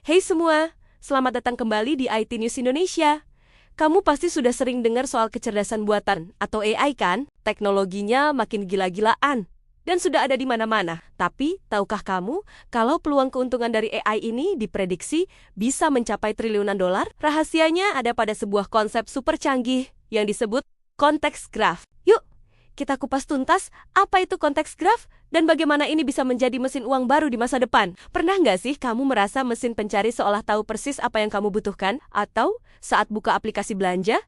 Hey semua, selamat datang kembali di IT News Indonesia. Kamu pasti sudah sering dengar soal kecerdasan buatan atau AI kan? Teknologinya makin gila-gilaan dan sudah ada di mana-mana. Tapi, tahukah kamu kalau peluang keuntungan dari AI ini diprediksi bisa mencapai triliunan dolar? Rahasianya ada pada sebuah konsep super canggih yang disebut context graph. Yuk, kita kupas tuntas apa itu context graph dan bagaimana ini bisa menjadi mesin uang baru di masa depan. Pernah nggak sih kamu merasa mesin pencari seolah tahu persis apa yang kamu butuhkan? Atau saat buka aplikasi belanja,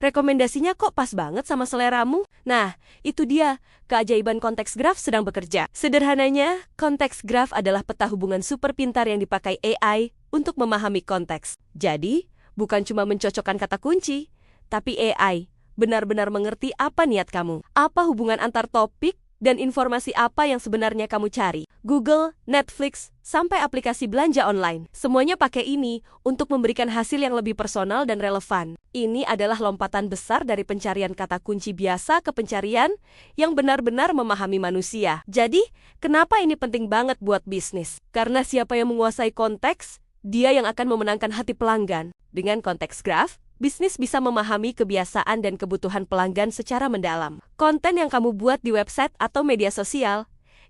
rekomendasinya kok pas banget sama seleramu? Nah, itu dia, keajaiban context graph sedang bekerja. Sederhananya, context graph adalah peta hubungan super pintar yang dipakai AI untuk memahami konteks. Jadi, bukan cuma mencocokkan kata kunci, tapi AI benar-benar mengerti apa niat kamu, apa hubungan antar topik, dan informasi apa yang sebenarnya kamu cari. Google, Netflix, sampai aplikasi belanja online. Semuanya pakai ini untuk memberikan hasil yang lebih personal dan relevan. Ini adalah lompatan besar dari pencarian kata kunci biasa ke pencarian yang benar-benar memahami manusia. Jadi, kenapa ini penting banget buat bisnis? Karena siapa yang menguasai konteks, dia yang akan memenangkan hati pelanggan. Dengan konteks graph, bisnis bisa memahami kebiasaan dan kebutuhan pelanggan secara mendalam. Konten yang kamu buat di website atau media sosial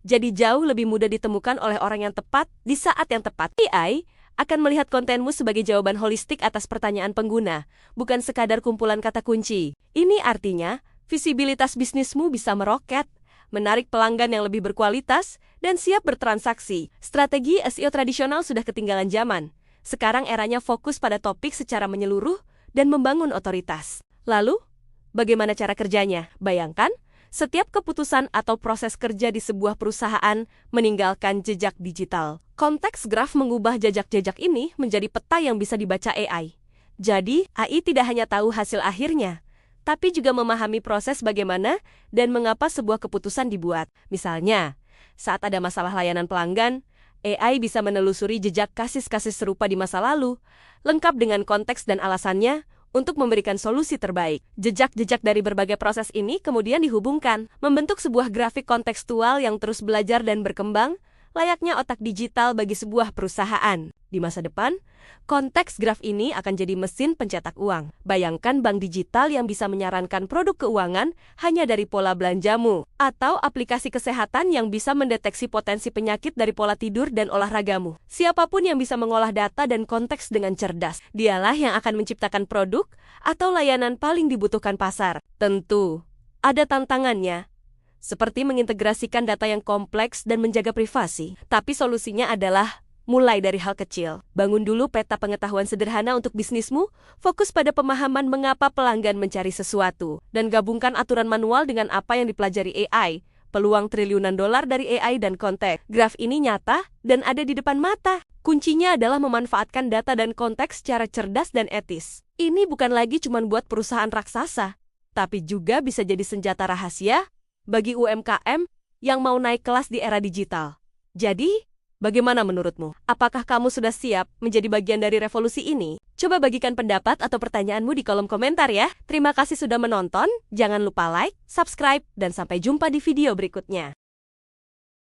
jadi jauh lebih mudah ditemukan oleh orang yang tepat di saat yang tepat. AI akan melihat kontenmu sebagai jawaban holistik atas pertanyaan pengguna, bukan sekadar kumpulan kata kunci. Ini artinya, visibilitas bisnismu bisa meroket, menarik pelanggan yang lebih berkualitas, dan siap bertransaksi. Strategi SEO tradisional sudah ketinggalan zaman. Sekarang eranya fokus pada topik secara menyeluruh dan membangun otoritas. Lalu, bagaimana cara kerjanya? Bayangkan, setiap keputusan atau proses kerja di sebuah perusahaan meninggalkan jejak digital. Konteks graph mengubah jejak-jejak ini menjadi peta yang bisa dibaca AI. Jadi, AI tidak hanya tahu hasil akhirnya, tapi juga memahami proses bagaimana dan mengapa sebuah keputusan dibuat. Misalnya, saat ada masalah layanan pelanggan, AI bisa menelusuri jejak kasus-kasus serupa di masa lalu, lengkap dengan konteks dan alasannya, untuk memberikan solusi terbaik. Jejak-jejak dari berbagai proses ini kemudian dihubungkan, membentuk sebuah grafik kontekstual yang terus belajar dan berkembang, layaknya otak digital bagi sebuah perusahaan. Di masa depan, konteks graph ini akan jadi mesin pencetak uang. Bayangkan bank digital yang bisa menyarankan produk keuangan hanya dari pola belanjamu, atau aplikasi kesehatan yang bisa mendeteksi potensi penyakit dari pola tidur dan olahragamu. Siapapun yang bisa mengolah data dan konteks dengan cerdas, dialah yang akan menciptakan produk atau layanan paling dibutuhkan pasar. Tentu, ada tantangannya, seperti mengintegrasikan data yang kompleks dan menjaga privasi. Tapi solusinya adalah mulai dari hal kecil. Bangun dulu peta pengetahuan sederhana untuk bisnismu, fokus pada pemahaman mengapa pelanggan mencari sesuatu, dan gabungkan aturan manual dengan apa yang dipelajari AI. Peluang triliunan dolar dari AI dan konteks graph ini nyata dan ada di depan mata. Kuncinya adalah memanfaatkan data dan konteks secara cerdas dan etis. Ini bukan lagi cuma buat perusahaan raksasa, tapi juga bisa jadi senjata rahasia bagi UMKM yang mau naik kelas di era digital. Jadi, bagaimana menurutmu? Apakah kamu sudah siap menjadi bagian dari revolusi ini? Coba bagikan pendapat atau pertanyaanmu di kolom komentar ya. Terima kasih sudah menonton, jangan lupa like, subscribe, dan sampai jumpa di video berikutnya.